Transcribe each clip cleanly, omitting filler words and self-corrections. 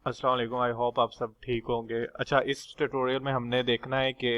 अस्सलाम वालेकुम। I hope आप सब ठीक होंगे। अच्छा, इस ट्यूटोरियल में हमने देखना है कि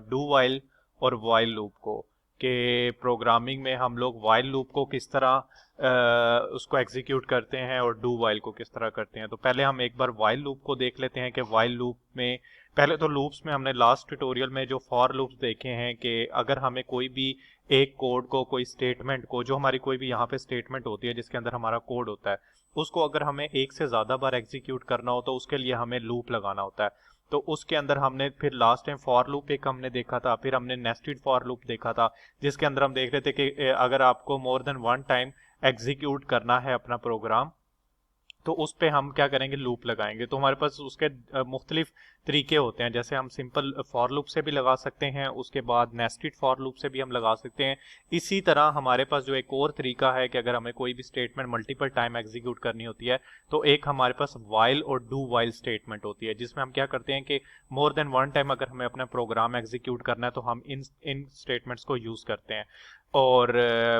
डू वाइल और वाइल लूप को कि प्रोग्रामिंग में हम लोग वाइल लूप को किस तरह उसको एग्जीक्यूट करते हैं और डू वाइल को किस तरह करते हैं। तो पहले हम एक बार वाइल लूप को देख लेते हैं कि वाइल लूप में पहले तो लूप्स में हमने लास्ट ट्यूटोरियल में जो फॉर लूप्स देखे हैं कि अगर हमें कोई भी एक कोड को, कोई स्टेटमेंट को, जो हमारी कोई भी यहाँ पे स्टेटमेंट होती है जिसके अंदर हमारा कोड होता है, उसको अगर हमें एक से ज्यादा बार एग्जीक्यूट करना हो तो उसके लिए हमें लूप लगाना होता है। तो उसके अंदर हमने फिर लास्ट टाइम फॉर लूप एक हमने देखा था, फिर हमने नेस्टेड फॉर लूप देखा था जिसके अंदर हम देख रहे थे कि अगर आपको more than one time execute करना है अपना प्रोग्राम तो उस पे हम क्या करेंगे, लूप लगाएंगे। तो हमारे पास उसके मुख्तलिफ तरीके होते हैं, जैसे हम सिंपल फॉर लूप से भी लगा सकते हैं, उसके बाद नेस्टेड फॉर लूप से भी हम लगा सकते हैं। इसी तरह हमारे पास जो एक और तरीका है कि अगर हमें कोई भी स्टेटमेंट मल्टीपल टाइम एग्जीक्यूट करनी होती है तो एक हमारे पास वाइल और डू वाइल स्टेटमेंट होती है, जिसमें हम क्या करते हैं कि मोर देन वन टाइम अगर हमें अपना प्रोग्राम एग्जीक्यूट करना है तो हम इन स्टेटमेंट्स को यूज करते हैं। और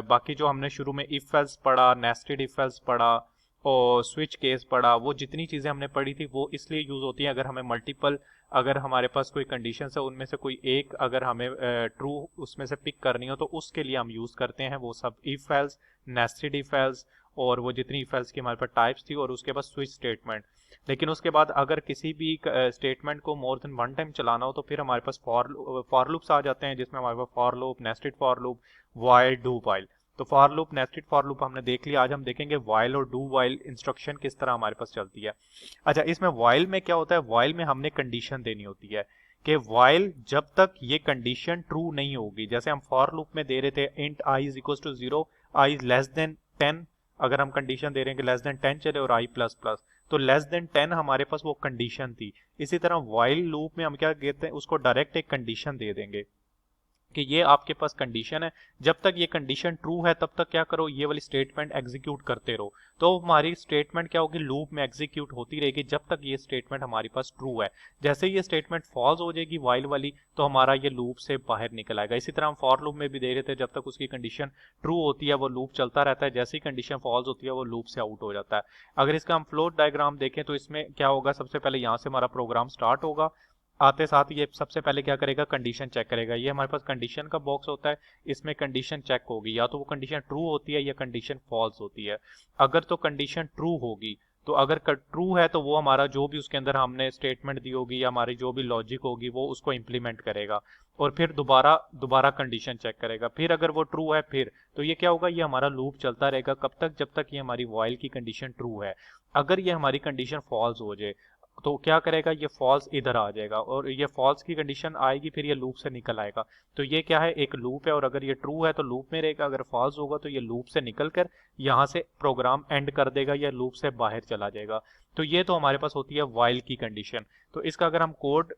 बाकी जो हमने शुरू में इफ एल्स पढ़ा, नेस्टेड इफ एल्स पढ़ा और स्विच केस पढ़ा, वो जितनी चीज़ें हमने पढ़ी थी वो इसलिए यूज़ होती हैं अगर हमें मल्टीपल, अगर हमारे पास कोई कंडीशन है उनमें से कोई एक अगर हमें ट्रू उसमें से पिक करनी हो तो उसके लिए हम यूज़ करते हैं वो सब if else, nested if else और वो जितनी इफ एल्स की हमारे पास टाइप्स थी, और उसके बाद स्विच स्टेटमेंट। लेकिन उसके बाद अगर किसी भी स्टेटमेंट को मोर देन वन टाइम चलाना हो तो फिर हमारे पास फॉर लूप्स आ जाते हैं, जिसमें हमारे पास for loop, nested for loop, while, do while. तो for loop, nested for loop हमने देख लिया। आज हम देखेंगे वाइल और डू वाइल इंस्ट्रक्शन किस तरह हमारे पास चलती है। अच्छा, इसमें वाइल में क्या होता है, वाइल में हमने कंडीशन देनी होती है कि वाइल जब तक ये कंडीशन ट्रू नहीं होगी, जैसे हम फॉर लूप में दे रहे थे int I is equal to 0, I is less than 10, अगर हम कंडीशन दे रहे हैं कि लेस देन 10 चले और आई प्लस प्लस, तो लेस देन 10 हमारे पास वो कंडीशन थी। इसी तरह वाइल लूप में हम क्या कहते हैं, उसको डायरेक्ट एक कंडीशन दे देंगे कि ये आपके पास कंडीशन है, जब तक ये कंडीशन ट्रू है तब तक क्या करो, ये वाली स्टेटमेंट एग्जीक्यूट करते रहो। तो हमारी स्टेटमेंट क्या होगी, लूप में एग्जीक्यूट होती रहेगी जब तक ये स्टेटमेंट हमारे पास ट्रू है। जैसे ये स्टेटमेंट फॉल्स हो जाएगी वाइल वाली तो हमारा ये लूप से बाहर निकल आएगा। इसी तरह हम फॉर लूप में भी दे रहे थे, जब तक उसकी कंडीशन ट्रू होती है वो लूप चलता रहता है, जैसे ही कंडीशन फॉल्स होती है वो लूप से आउट हो जाता है। अगर इसका हम फ्लोट डायग्राम देखें तो इसमें क्या होगा, सबसे पहले यहाँ से हमारा प्रोग्राम स्टार्ट होगा, आते साथ ये सबसे पहले क्या करेगा, कंडीशन चेक करेगा। ये हमारे पास कंडीशन का बॉक्स होता है, इसमें कंडीशन चेक होगी, या तो वो कंडीशन ट्रू होती है या कंडीशन फॉल्स होती है। अगर तो कंडीशन ट्रू होगी तो अगर ट्रू है तो वो हमारा जो भी उसके अंदर हमने स्टेटमेंट दी होगी या हमारी जो भी लॉजिक होगी वो उसको इम्प्लीमेंट करेगा, और फिर दोबारा दोबारा कंडीशन चेक करेगा। फिर अगर वो ट्रू है फिर तो ये क्या होगा, ये हमारा लूप चलता रहेगा कब तक, जब तक ये हमारी वाइल की कंडीशन ट्रू है। अगर ये हमारी कंडीशन फॉल्स हो जाए तो क्या करेगा, ये फॉल्स इधर आ जाएगा और ये फॉल्स की कंडीशन आएगी, फिर ये लूप से निकल आएगा। तो ये क्या है, एक लूप है, और अगर ये ट्रू है तो लूप में रहेगा, अगर फॉल्स होगा तो ये लूप से निकल कर यहाँ से प्रोग्राम एंड कर देगा या लूप से बाहर चला जाएगा। तो ये तो हमारे पास होती है वाइल की कंडीशन। तो इसका अगर हम कोड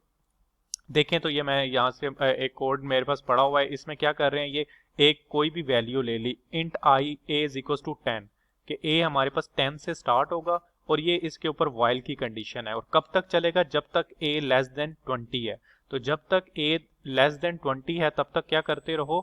देखें तो ये मैं यहाँ से एक कोड मेरे पास पड़ा हुआ है, इसमें क्या कर रहे हैं, ये एक कोई भी वैल्यू ले ली, int i a is equal to 10, कि ए हमारे पास 10 से स्टार्ट होगा और ये इसके ऊपर वाइल की कंडीशन है, और कब तक चलेगा, जब तक ए लेस देन 20 है। तो जब तक ए लेस देन 20 है तब तक क्या करते रहो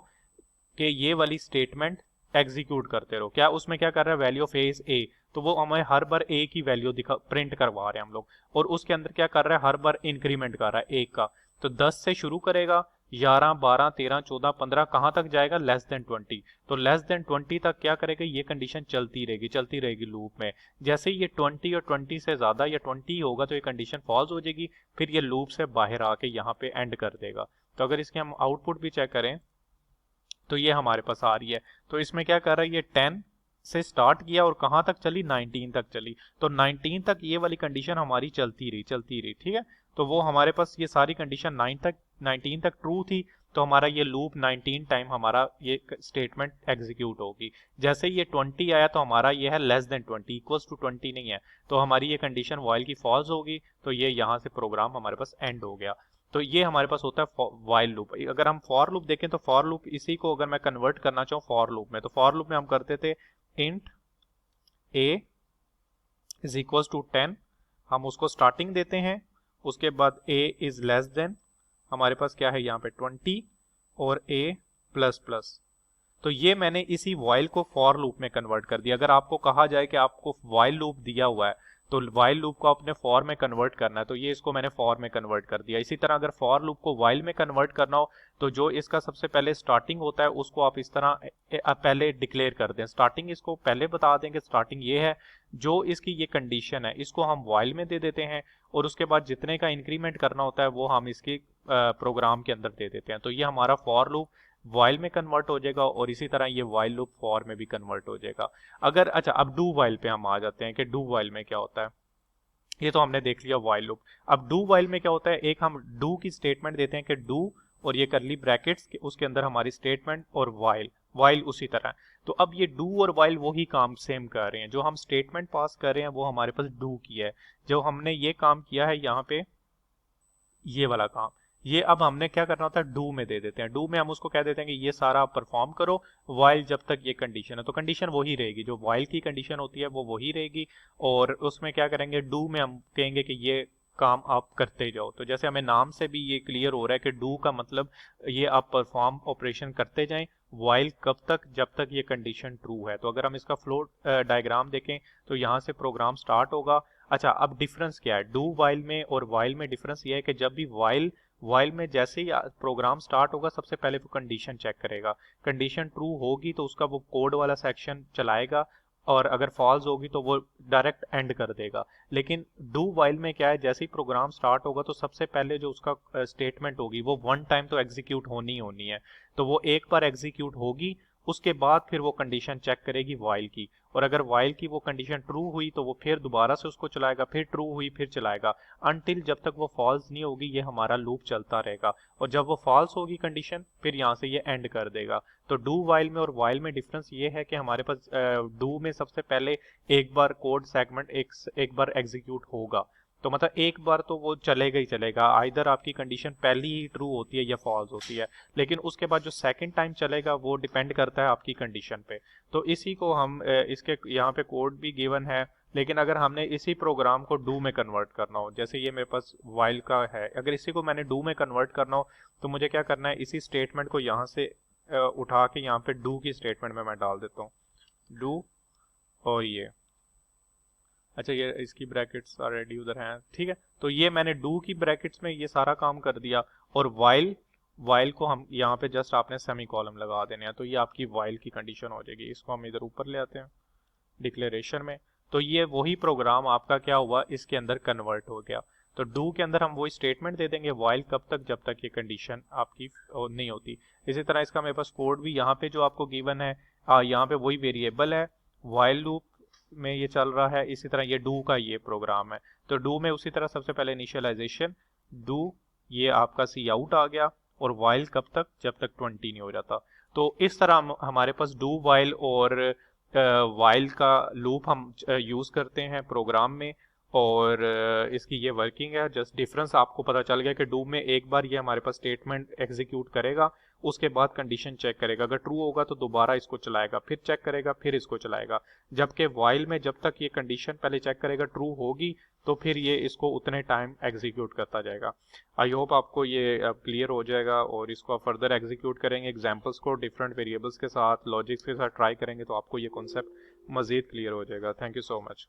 कि ये वाली स्टेटमेंट एग्जीक्यूट करते रहो। क्या उसमें क्या कर रहा है, value of A is a, तो वो हमें हर बार ए की वैल्यू दिखा प्रिंट करवा रहे हैं हम लोग, और उसके अंदर क्या कर रहा है, हर बार इंक्रीमेंट कर रहा है एक का। तो 10 से शुरू करेगा, 11, 12, 13, 14, 15 कहाँ तक जाएगा, लेस देन 20। तो लेस देन 20 तक क्या करेगा, ये कंडीशन चलती रहेगी लूप में। जैसे ही ये 20 और 20 से ज्यादा या 20 होगा तो ये कंडीशन फॉल्स हो जाएगी, फिर ये लूप से बाहर आके यहाँ पे एंड कर देगा। तो अगर इसके हम आउटपुट भी चेक करें तो ये हमारे पास आ रही है। तो इसमें क्या कर रहा है, ये 10 से स्टार्ट किया और कहाँ तक चली, 19 तक चली। तो 19 तक ये वाली कंडीशन हमारी चलती रही, ठीक है। तो वो हमारे पास ये सारी कंडीशन 19 तक ट्रू थी, तो हमारा ये लूप 19 टाइम हमारा ये स्टेटमेंट एग्जीक्यूट होगी। जैसे ही ये 20 आया तो हमारा ये है लेस देन 20, इक्वल्स टू 20 नहीं है, तो हमारी ये कंडीशन वाइल की फॉल्स होगी, तो ये यहाँ से प्रोग्राम हमारे पास एंड हो गया। तो ये हमारे पास होता है वाइल लूप। अगर हम फॉर लूप देखें तो फॉर लूप इसी को अगर मैं कन्वर्ट करना चाहूँ फॉर लूप में, तो फॉर लूप में हम करते थे int a is equal to 10, हम उसको स्टार्टिंग देते हैं, उसके बाद ए इज लेस देन, हमारे पास क्या है यहाँ पे 20 और ए प्लस प्लस। तो ये मैंने इसी वाइल को फॉर लूप में कन्वर्ट कर दिया। अगर आपको कहा जाए कि आपको वाइल लूप दिया हुआ है तो वाइल लूप को अपने फॉर में कन्वर्ट करना है, तो ये इसको मैंने फॉर में कन्वर्ट कर दिया। इसी तरह अगर फॉर लूप को वाइल में कन्वर्ट करना हो तो जो इसका सबसे पहले स्टार्टिंग होता है उसको आप इस तरह पहले डिक्लेयर कर दें। स्टार्टिंग इसको पहले बता दें कि स्टार्टिंग ये है, जो इसकी ये कंडीशन है इसको हम वाइल में दे देते हैं, और उसके बाद जितने का इंक्रीमेंट करना होता है वो हम इसकी प्रोग्राम के अंदर दे देते हैं। तो ये हमारा फॉर लूप वाइल में कन्वर्ट हो जाएगा, और इसी तरह ये वाइल लूप फॉर में भी कन्वर्ट हो जाएगा। अगर अच्छा अब डू वाइल पे हम आ जाते हैं कि डू वाइल में क्या होता है। ये तो हमने देख लिया वाइल लूप। अब डू वाइल में क्या होता है, एक हम डू की स्टेटमेंट देते हैं कि डू, और ये करली ब्रैकेट्स उसके अंदर हमारी स्टेटमेंट, और वाइल वाइल उसी तरह। तो अब ये डू और वाइल वही काम सेम कर रहे हैं। जो हम स्टेटमेंट पास कर रहे हैं वो हमारे पास डू की है। जो हमने ये काम किया है यहाँ पे, ये वाला काम, ये अब हमने क्या करना होता है, डू में दे देते हैं। डू में हम उसको कह देते हैं कि ये सारा परफॉर्म करो वाइल जब तक ये कंडीशन है। तो कंडीशन वही रहेगी, जो वाइल की कंडीशन होती है वो वही रहेगी, और उसमें क्या करेंगे, डू में हम कहेंगे कि ये काम आप करते जाओ। तो जैसे हमें नाम से भी ये क्लियर हो रहा है कि डू का मतलब ये आप परफॉर्म ऑपरेशन करते जाएं, वाइल कब तक, जब तक ये कंडीशन ट्रू है। तो अगर हम इसका फ्लो डायग्राम देखें तो यहाँ से प्रोग्राम स्टार्ट होगा। अच्छा अब डिफरेंस क्या है डू वाइल में और वाइल में? डिफरेंस ये है कि जब भी वाइल वाइल में जैसे ही प्रोग्राम स्टार्ट होगा सबसे पहले वो कंडीशन चेक करेगा। कंडीशन ट्रू होगी तो उसका वो कोड वाला सेक्शन चलाएगा, और अगर फॉल्स होगी तो वो डायरेक्ट एंड कर देगा। लेकिन डू वाइल में क्या है, जैसे ही प्रोग्राम स्टार्ट होगा तो सबसे पहले जो उसका स्टेटमेंट होगी वो वन टाइम तो एग्जीक्यूट होनी ही होनी है। तो वो एक बार एग्जीक्यूट होगी, उसके बाद फिर वो कंडीशन चेक करेगी वाइल की, और अगर वाइल की वो कंडीशन ट्रू हुई तो वो फिर दोबारा से उसको चलाएगा, फिर ट्रू हुई फिर चलाएगा, अनटिल जब तक वो फॉल्स नहीं होगी ये हमारा लूप चलता रहेगा। और जब वो फॉल्स होगी कंडीशन फिर यहाँ से ये एंड कर देगा। तो डू वाइल में और वाइल में डिफरेंस ये है कि हमारे पास डू में सबसे पहले एक बार कोड सेगमेंट एक बार एग्जीक्यूट होगा, तो मतलब एक बार तो वो चलेगा ही चलेगा, आइदर आपकी कंडीशन पहली ही ट्रू होती है या फॉल्स होती है। लेकिन उसके बाद जो सेकंड टाइम चलेगा वो डिपेंड करता है आपकी कंडीशन पे। तो इसी को हम इसके यहाँ पे कोड भी गिवन है, लेकिन अगर हमने इसी प्रोग्राम को डू में कन्वर्ट करना हो, जैसे ये मेरे पास वाइल का है, अगर इसी को मैंने डू में कन्वर्ट करना हो तो मुझे क्या करना है, इसी स्टेटमेंट को यहाँ से उठा के यहाँ पे डू की स्टेटमेंट में मैं डाल देता हूँ, डू, और ये अच्छा ये इसकी ब्रैकेट्स ऑलरेडी उधर हैं, ठीक है। तो ये मैंने डू की ब्रैकेट्स में ये सारा काम कर दिया, और वाइल वाइल को हम यहाँ पे जस्ट आपने सेमी कॉलम लगा देने हैं, तो ये आपकी वाइल की कंडीशन हो जाएगी। इसको हम इधर ऊपर ले आते हैं डिक्लेरेशन में, तो ये वही प्रोग्राम आपका क्या हुआ, इसके अंदर कन्वर्ट हो गया। तो डू के अंदर हम वही स्टेटमेंट दे देंगे वाइल कब तक, जब तक ये कंडीशन आपकी नहीं होती। इसी तरह इसका मेरे पास कोड भी यहाँ पे जो आपको गिवन है, यहाँ पे वही वेरिएबल है, वाइल लूप में ये चल रहा है। इसी तरह ये डू का ये प्रोग्राम है, तो डू में उसी तरह सबसे पहले इनिशियलाइजेशन डू, ये आपका सी आउट आ गया, और वाइल कब तक, जब तक 20 नहीं हो जाता। तो इस तरह हमारे पास डू वाइल और वाइल का लूप हम यूज करते हैं प्रोग्राम में, और इसकी ये वर्किंग है। जस्ट डिफरेंस आपको पता चल गया कि डू में एक बार ये हमारे पास स्टेटमेंट एग्जीक्यूट करेगा, उसके बाद कंडीशन चेक करेगा, अगर ट्रू होगा तो दोबारा इसको चलाएगा, फिर चेक करेगा, फिर इसको चलाएगा। जबकि वाइल में जब तक ये कंडीशन पहले चेक करेगा ट्रू होगी तो फिर ये इसको उतने टाइम एग्जीक्यूट करता जाएगा। आई होप आपको ये अब क्लियर हो जाएगा, और इसको आप फर्दर एग्जीक्यूट करेंगे एग्जाम्पल्स को डिफरेंट वेरिएबल्स के साथ, लॉजिक्स के साथ ट्राई करेंगे तो आपको ये कॉन्सेप्ट मजीद क्लियर हो जाएगा। Thank you so much.